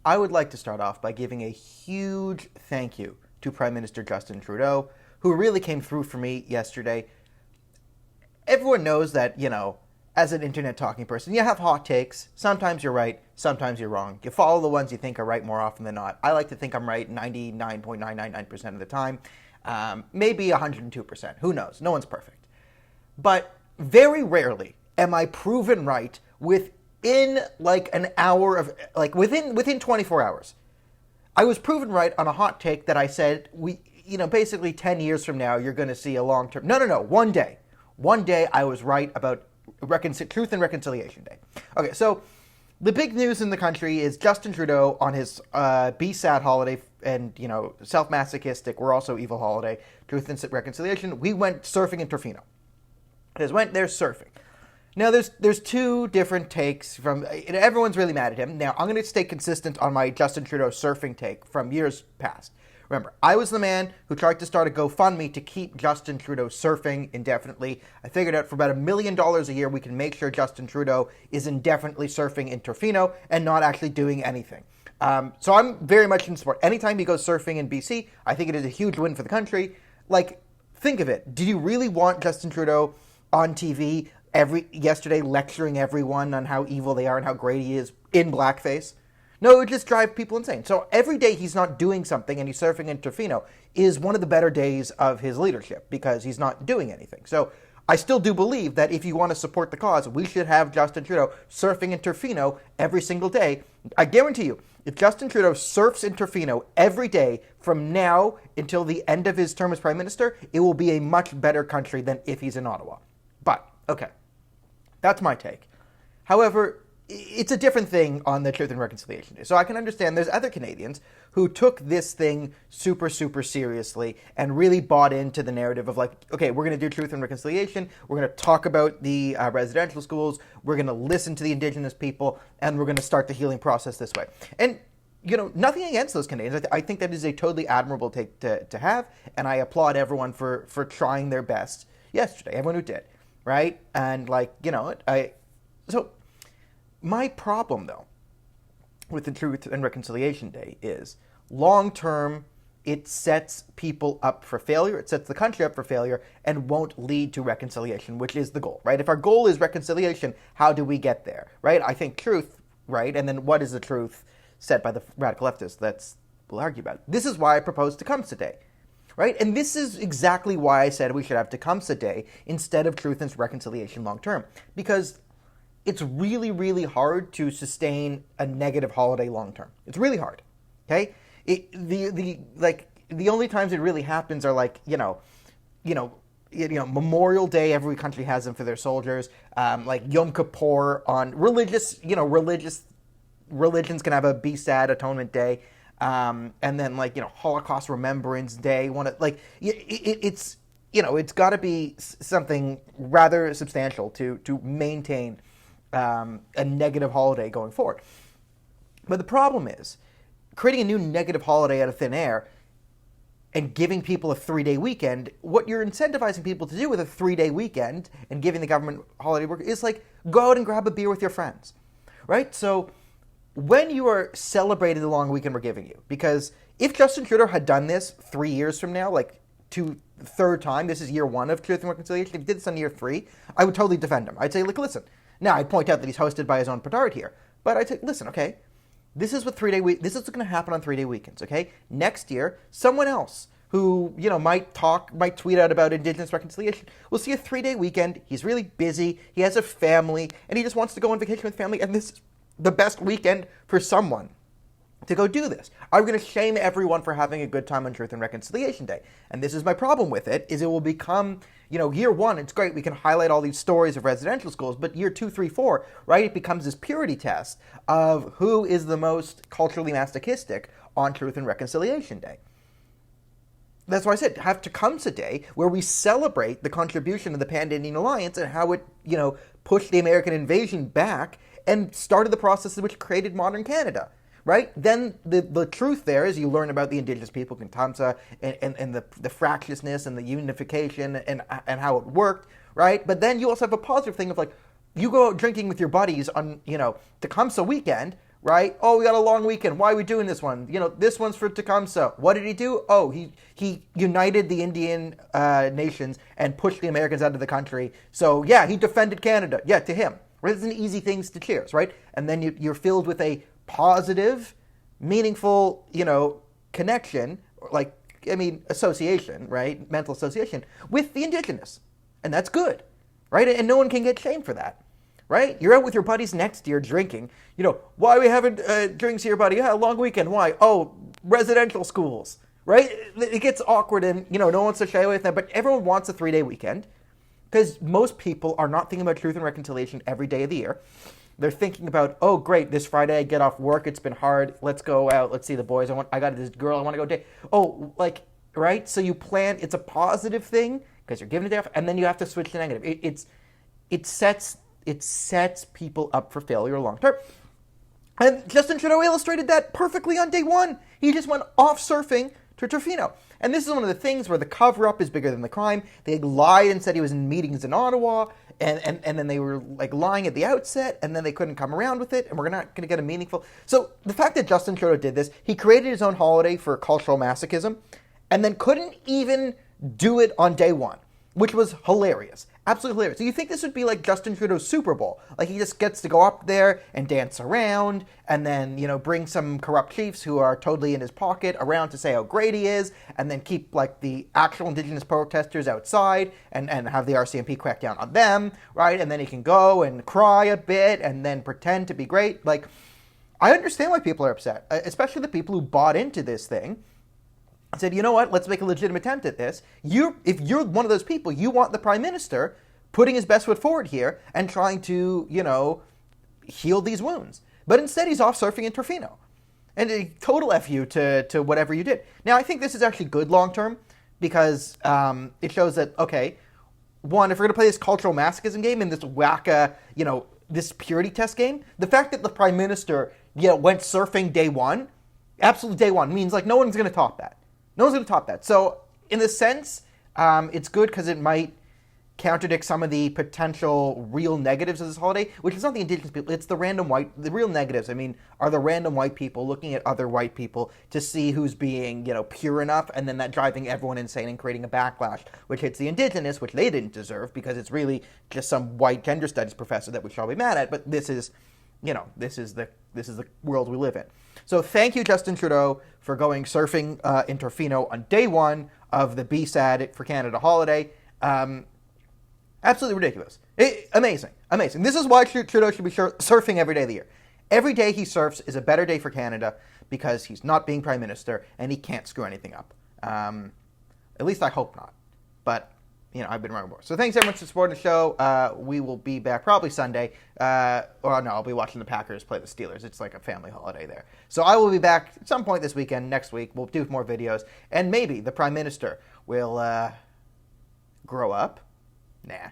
I would like to start off by giving a huge thank you to Prime Minister Justin Trudeau, who really came through for me yesterday. Everyone knows that, as an internet talking person, you have hot takes. Sometimes you're right, sometimes you're wrong. You follow the ones you think are right more often than not. I like to think I'm right 99.999% of the time. Maybe 102%. Who knows? No one's perfect. But very rarely am I proven right within an hour of, within 24 hours. I was proven right on a hot take that I said, basically 10 years from now, you're going to see a long-term... No. One day. One day I was right about Truth and Reconciliation Day. Okay, so the big news in the country is Justin Trudeau on his Be Sad holiday and, self-masochistic, we're also evil holiday, Truth and Reconciliation. We went surfing in Torfino. Just went there surfing. Now, there's two different takes from... everyone's really mad at him. Now, I'm going to stay consistent on my Justin Trudeau surfing take from years past. Remember, I was the man who tried to start a GoFundMe to keep Justin Trudeau surfing indefinitely. I figured out for about $1 million a year, we can make sure Justin Trudeau is indefinitely surfing in Torfino and not actually doing anything. So I'm very much in support. Anytime he goes surfing in BC, I think it is a huge win for the country. Think of it. Do you really want Justin Trudeau on TV yesterday lecturing everyone on how evil they are and how great he is in blackface? No, it would just drive people insane. So every day he's not doing something and he's surfing in Torfino is one of the better days of his leadership because he's not doing anything. So I still do believe that if you want to support the cause, we should have Justin Trudeau surfing in Torfino every single day. I guarantee you, if Justin Trudeau surfs in Torfino every day from now until the end of his term as Prime Minister, it will be a much better country than if he's in Ottawa. But, okay, that's my take. However, it's a different thing on the Truth and Reconciliation Day. So I can understand there's other Canadians who took this thing super, super seriously and really bought into the narrative of okay, we're going to do Truth and Reconciliation. We're going to talk about the residential schools. We're going to listen to the indigenous people, and we're going to start the healing process this way. And, nothing against those Canadians. I think that is a totally admirable take to have, and I applaud everyone for trying their best yesterday, everyone who did, right? And, so... My problem, though, with the Truth and Reconciliation Day is, long-term, it sets people up for failure, it sets the country up for failure, and won't lead to reconciliation, which is the goal, right? If our goal is reconciliation, how do we get there, right? I think truth, right? And then what is the truth set by the radical leftists? We'll argue about it. This is why I proposed Tecumseh Day, right? And this is exactly why I said we should have Tecumseh Day instead of Truth and Reconciliation long-term, because it's really, really hard to sustain a negative holiday long-term. It's really hard, okay? The only times it really happens are Memorial Day. Every country has them for their soldiers. Yom Kippur on religions can have a Be Sad Atonement Day, and then Holocaust Remembrance Day. It's got to be something rather substantial to maintain a negative holiday going forward. But the problem is, creating a new negative holiday out of thin air and giving people a 3-day weekend, what you're incentivizing people to do with a 3-day weekend and giving the government holiday work is go out and grab a beer with your friends, right? So when you are celebrating the long weekend we're giving you, because if Justin Trudeau had done this 3 years from now, third time, this is year 1 of Truth and Reconciliation, if he did this on year 3, I would totally defend him. I'd say, listen, now, I'd point out that he's hosted by his own petard here. But I'd say, listen, okay, this is what's going to happen on 3-day weekends, okay? Next year, someone else who, might tweet out about indigenous reconciliation will see a 3-day weekend. He's really busy. He has a family, and he just wants to go on vacation with family. And this is the best weekend for someone to go do this. I'm going to shame everyone for having a good time on Truth and Reconciliation Day. And this is my problem with it, is it will become, year 1, it's great, we can highlight all these stories of residential schools, but year 2, 3, 4, right, it becomes this purity test of who is the most culturally masochistic on Truth and Reconciliation Day. That's why I said, have Tecumseh Day, where we celebrate the contribution of the Pan-Indian Alliance and how it, pushed the American invasion back and started the process which created modern Canada. Right? Then the truth there is you learn about the indigenous people, Tecumseh, and the fractiousness and the unification and how it worked, right? But then you also have a positive thing of you go out drinking with your buddies on, Tecumseh weekend, right? Oh, we got a long weekend. Why are we doing this one? This one's for Tecumseh. What did he do? Oh, he united the Indian nations and pushed the Americans out of the country. So, yeah, he defended Canada. Yeah, to him. Right? It's an easy things to cheers, right? And then you're filled with a positive, meaningful, connection, association, right? Mental association with the indigenous. And that's good, right? And no one can get shamed for that. Right? You're out with your buddies next year drinking. Why are we having drinks here, buddy? Yeah, a long weekend. Why? Oh, residential schools. Right? It gets awkward and, no one wants to shy away from that. But everyone wants a 3-day weekend because most people are not thinking about truth and reconciliation every day of the year. They're thinking about, oh, great, this Friday I get off work. It's been hard. Let's go out. Let's see the boys. I got this girl I want to go date. Oh, right? So you plan. It's a positive thing because you're giving a day off. And then you have to switch to negative. It sets people up for failure long term. And Justin Trudeau illustrated that perfectly on day one. He just went off surfing to Torfino. And this is one of the things where the cover-up is bigger than the crime. They lied and said he was in meetings in Ottawa, and then they were lying at the outset, and then they couldn't come around with it, and we're not going to get a meaningful... So the fact that Justin Trudeau did this, he created his own holiday for cultural masochism, and then couldn't even do it on day one, which was hilarious. Absolutely hilarious. So you think this would be like Justin Trudeau's Super Bowl. Like he just gets to go up there and dance around and then, bring some corrupt chiefs who are totally in his pocket around to say how great he is and then keep the actual indigenous protesters outside and have the RCMP crack down on them, right? And then he can go and cry a bit and then pretend to be great. I understand why people are upset, especially the people who bought into this thing. I said, you know what, let's make a legitimate attempt at this. If you're one of those people, you want the Prime Minister putting his best foot forward here and trying to, heal these wounds. But instead, he's off surfing in Torfino. And a total FU to whatever you did. Now, I think this is actually good long-term because it shows that, okay, one, if we're going to play this cultural masochism game and this wacka, this purity test game, the fact that the Prime Minister, went surfing day one, absolutely day one, means no one's going to top that. No one's going to top that. So, in a sense, it's good because it might contradict some of the potential real negatives of this holiday, which is not the indigenous people, it's the real negatives, are the random white people looking at other white people to see who's being, pure enough, and then that driving everyone insane and creating a backlash, which hits the indigenous, which they didn't deserve, because it's really just some white gender studies professor that we should all be mad at, but this is the world we live in. So thank you, Justin Trudeau, for going surfing in Torfino on day one of the BSAD for Canada holiday. Absolutely ridiculous. Amazing. This is why Trudeau should be surfing every day of the year. Every day he surfs is a better day for Canada because he's not being Prime Minister and he can't screw anything up. At least I hope not. But, I've been wrong before. So thanks everyone for supporting the show. We will be back probably Sunday. I'll be watching the Packers play the Steelers. It's like a family holiday there. So I will be back at some point this weekend, next week. We'll do more videos. And maybe the Prime Minister will grow up. Nah.